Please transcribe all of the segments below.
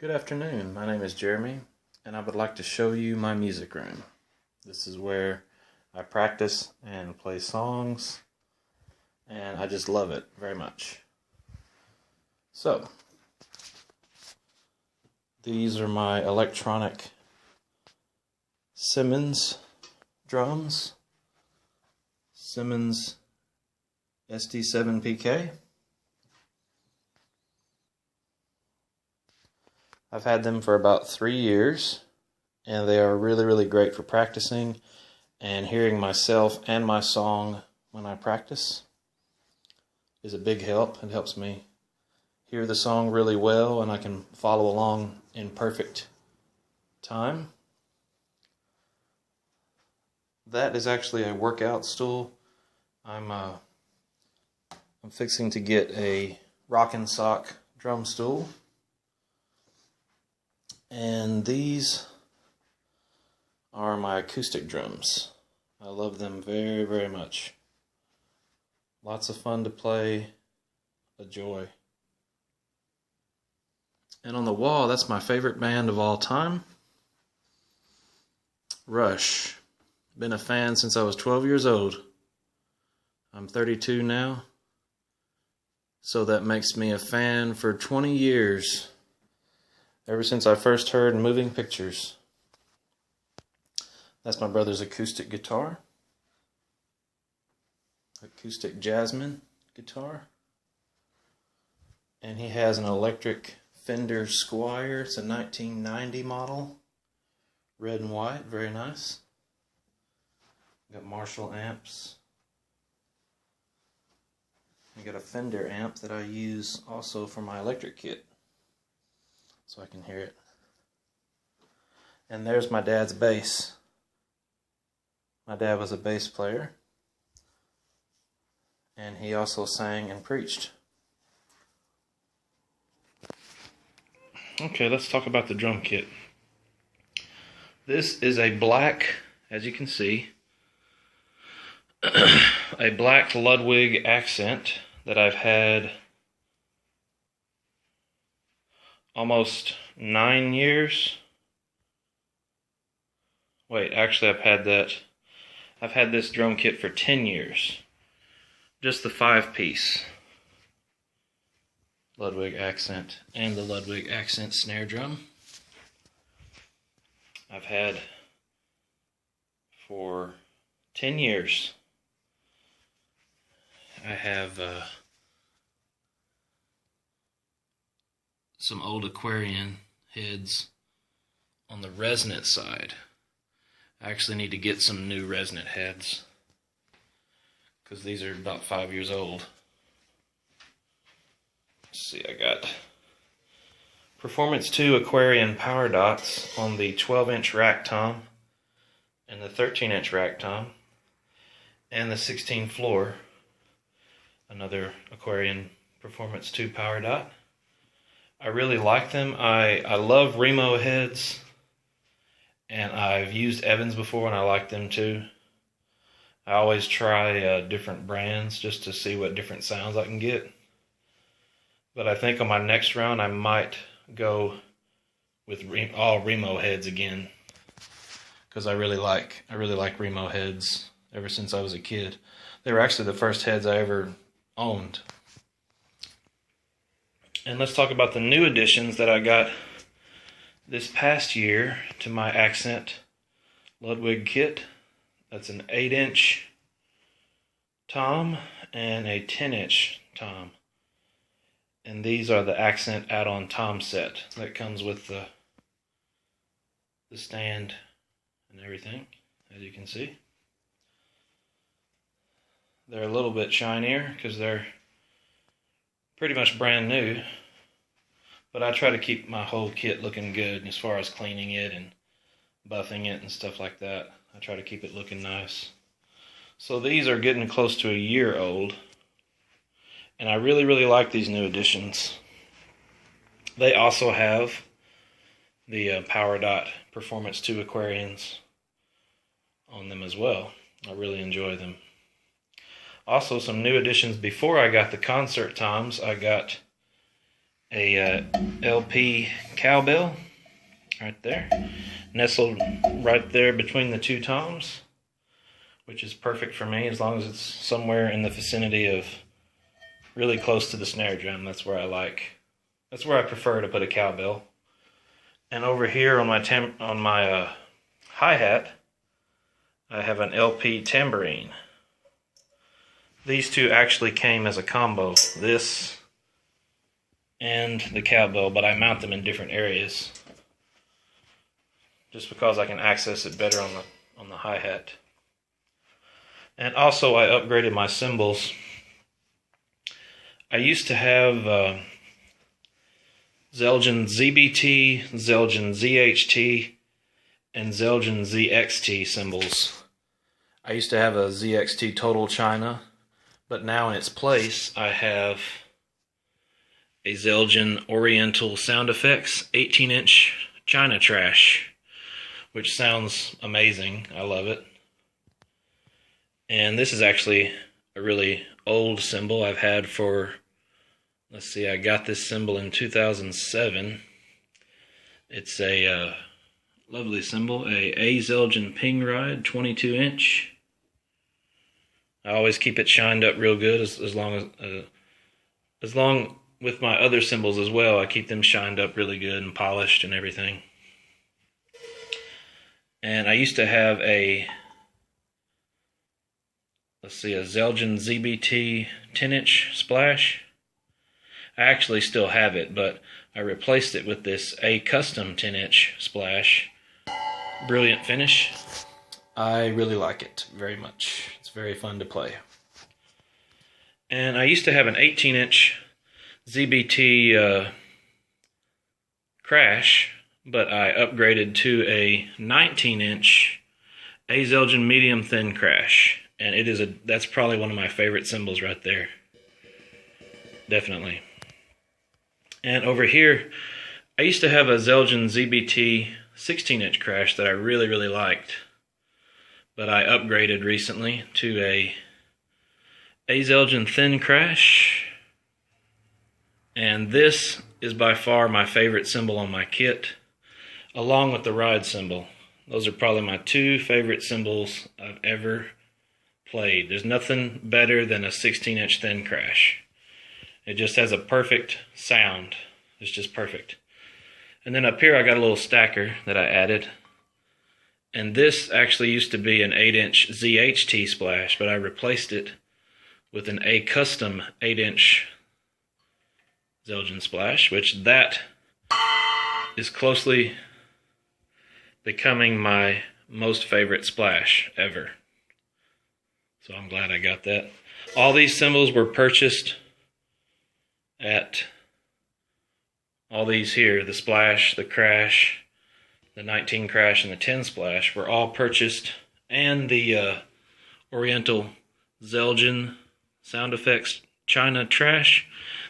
Good afternoon, my name is Jeremy, and I would like to show you my music room. This is where I practice and play songs, and I just love it very much. So, these are my electronic Simmons drums, Simmons SD7PK. I've had them for about 3 years, and they are really great for practicing and hearing myself and my song when I practice is a big help. It helps me hear the song really well, and I can follow along in perfect time. That is actually a workout stool. I'm fixing to get a rock and sock drum stool. And these are my acoustic drums. I love them very much. Lots of fun to play, a joy. And on the wall, that's my favorite band of all time, Rush. Been a fan since I was 12 years old. I'm 32 now, so that makes me a fan for 20 years. Ever since I first heard Moving Pictures. That's my brother's acoustic guitar. Acoustic Jasmine guitar. And he has an electric Fender Squier. It's a 1990 model. Red and white, very nice. Got Marshall amps. I got a Fender amp that I use also for my electric kit, so I can hear it. And there's my dad's bass. My dad was a bass player, and he also sang and preached. Okay, let's talk about the drum kit. This is a black, as you can see, a black Ludwig accent that I've had almost 9 years. Wait, actually I've had this drum kit for 10 years. Just the 5-piece Ludwig accent and the Ludwig accent snare drum. I've had for 10 years. I have some old Aquarian heads on the resonant side. I actually need to get some new resonant heads because these are about 5 years old. Let's see, I got Performance 2 Aquarian power dots on the 12-inch rack tom and the 13-inch rack tom and the 16 floor. Another Aquarian Performance 2 power dot. I really like them. I love Remo heads, and I've used Evans before and I like them too. I always try different brands just to see what different sounds I can get. But I think on my next round I might go with all Remo heads again, because I really like Remo heads ever since I was a kid. They were actually the first heads I ever owned. And let's talk about the new additions that I got this past year to my accent Ludwig kit. That's an 8-inch tom and a 10-inch tom. And these are the accent add-on tom set that comes with the stand and everything, as you can see. They're a little bit shinier because they're pretty much brand new, but I try to keep my whole kit looking good as far as cleaning it and buffing it and stuff like that. I try to keep it looking nice. So these are getting close to a year old, and I really like these new additions. They also have the Power Dot Performance 2 Aquarians on them as well. I really enjoy them. Also, some new additions before I got the concert toms. I got a LP cowbell right there, nestled right there between the two toms, which is perfect for me as long as it's somewhere in the vicinity of really close to the snare drum. That's where I prefer to put a cowbell. And over here on my hi-hat, I have an LP tambourine. These two actually came as a combo, this and the cowbell, but I mount them in different areas just because I can access it better on the hi-hat. And also I upgraded my cymbals. I used to have Zildjian ZBT, Zildjian ZHT, and Zildjian ZXT cymbals. I used to have a ZXT Total China, but now in its place I have a Zildjian Oriental Sound Effects 18-inch China Trash, which sounds amazing. I love it. And this is actually a really old cymbal I've had for, let's see, I got this cymbal in 2007. It's a lovely cymbal, a Zildjian Ping Ride 22-inch. I always keep it shined up real good as long with my other cymbals as well. I keep them shined up really good and polished and everything. And I used to have a Zildjian ZBT 10-inch splash. I actually still have it, but I replaced it with this A Custom 10-inch splash. Brilliant finish. I really like it very much. It's very fun to play. And I used to have an 18-inch ZBT Crash, but I upgraded to a 19-inch A Zildjian Medium Thin Crash. And that's probably one of my favorite cymbals right there. Definitely. And over here, I used to have a Zildjian ZBT 16-inch Crash that I really, really liked. But I upgraded recently to a Zildjian Thin Crash. And this is by far my favorite cymbal on my kit, along with the ride cymbal. Those are probably my two favorite cymbals I've ever played. There's nothing better than a 16-inch Thin Crash. It just has a perfect sound. It's just perfect. And then up here I got a little stacker that I added. And this actually used to be an 8-inch ZHT splash, but I replaced it with an A Custom 8-inch Zildjian splash, which that is closely becoming my most favorite splash ever. So I'm glad I got that. All these cymbals were purchased at all these here, the splash, the crash, the 19 crash, and the 10 splash were all purchased, and the Oriental Zildjian Sound Effects China Trash,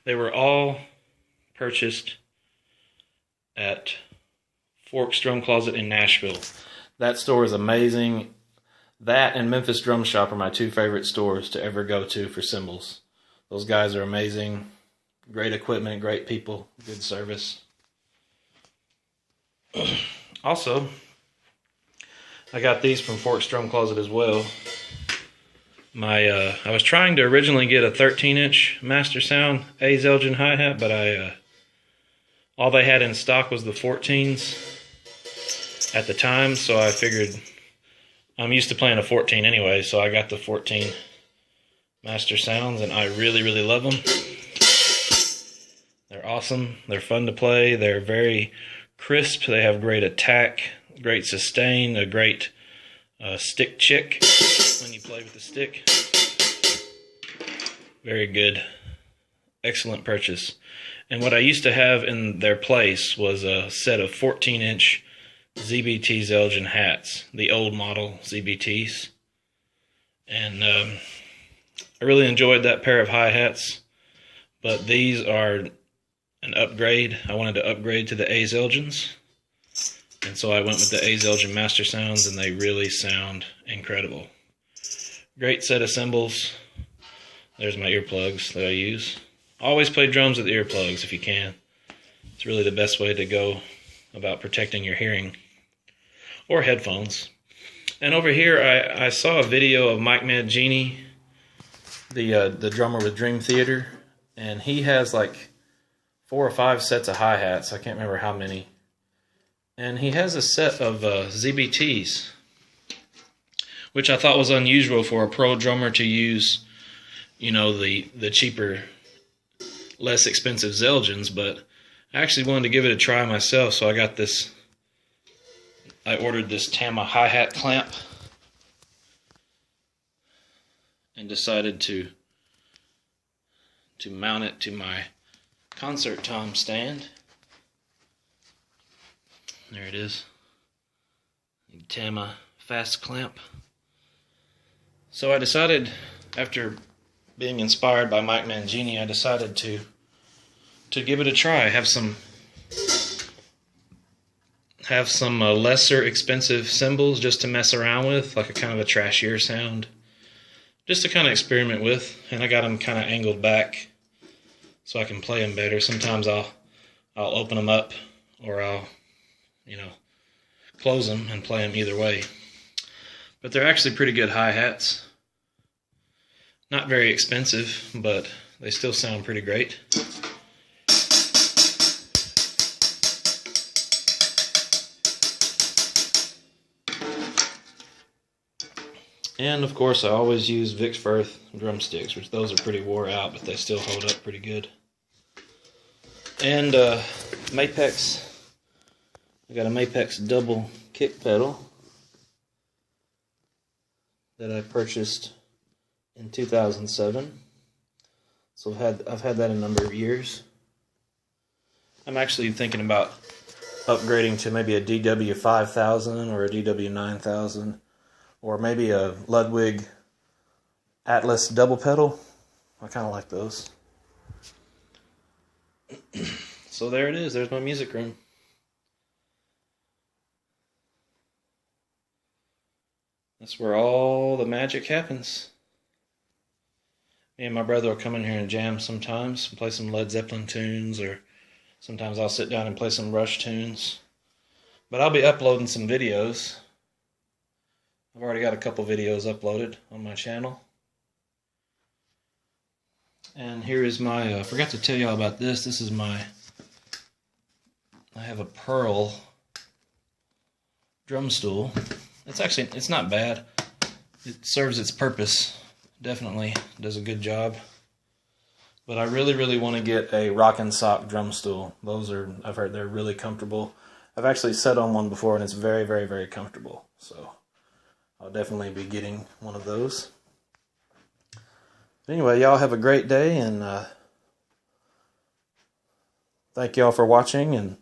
they were all purchased at Forks Drum Closet in Nashville. That store is amazing. That and Memphis Drum Shop are my two favorite stores to ever go to for cymbals. Those guys are amazing. Great equipment, great people, good service. Also, I got these from Forks Drum Closet as well. I was trying to originally get a 13-inch Master Sound A Zildjian hi-hat, but all they had in stock was the 14s at the time, so I figured I'm used to playing a 14 anyway, so I got the 14 Master Sounds, and I really, really love them. They're awesome. They're fun to play. They're very crisp. They have great attack, great sustain, a great stick chick when you play with the stick. Very good. Excellent purchase. And what I used to have in their place was a set of 14-inch ZBT Zildjian hats, the old model ZBTs. And I really enjoyed that pair of hi-hats, but these are an upgrade. I wanted to upgrade to the A Zildjians, and so I went with the A Zildjian Master Sounds, and they really sound incredible. Great set of cymbals. There's my earplugs that I use. Always play drums with earplugs if you can. It's really the best way to go about protecting your hearing, or headphones. And over here, I saw a video of Mike Mangini, the drummer with Dream Theater, and he has like 4 or 5 sets of hi-hats. I can't remember how many. And he has a set of ZBTs, which I thought was unusual for a pro drummer to use, you know, the cheaper, less expensive Zildjians, but I actually wanted to give it a try myself, so I got this. I ordered this Tama hi-hat clamp and decided to mount it to my concert tom stand. There it is. The Tama fast clamp. So I decided, after being inspired by Mike Mangini, I decided to give it a try. Have some lesser expensive cymbals just to mess around with, like a kind of a trashier sound, just to kind of experiment with. And I got them kind of angled back so I can play them better. Sometimes I'll open them up, or I'll, you know, close them and play them either way. But they're actually pretty good hi-hats. Not very expensive, but they still sound pretty great. And of course, I always use Vic's Firth drumsticks, which those are pretty wore out, but they still hold up pretty good. And Mapex, I got a Mapex double kick pedal that I purchased in 2007. So I've had that a number of years. I'm actually thinking about upgrading to maybe a DW 5000 or a DW 9000. Or maybe a Ludwig Atlas double pedal. I kind of like those. So there it is. There's my music room. That's where all the magic happens. Me and my brother will come in here and jam sometimes, and play some Led Zeppelin tunes, or sometimes I'll sit down and play some Rush tunes. But I'll be uploading some videos. I've already got a couple videos uploaded on my channel. And here is my, I forgot to tell y'all about this. This is my, I have a Pearl drum stool. It's not bad. It serves its purpose. Definitely does a good job. But I really, really want to get a rock and sock drum stool. Those are, I've heard they're really comfortable. I've actually sat on one before and it's very, very, very comfortable. So I'll definitely be getting one of those. But anyway, y'all have a great day, and thank y'all for watching, and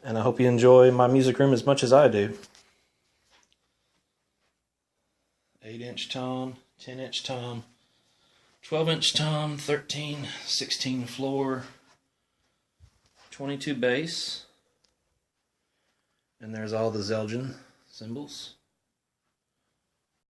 I hope you enjoy my music room as much as I do. 8-inch tom, 10-inch tom, 12-inch tom, 13, 16 floor, 22 bass, and there's all the Zildjian cymbals.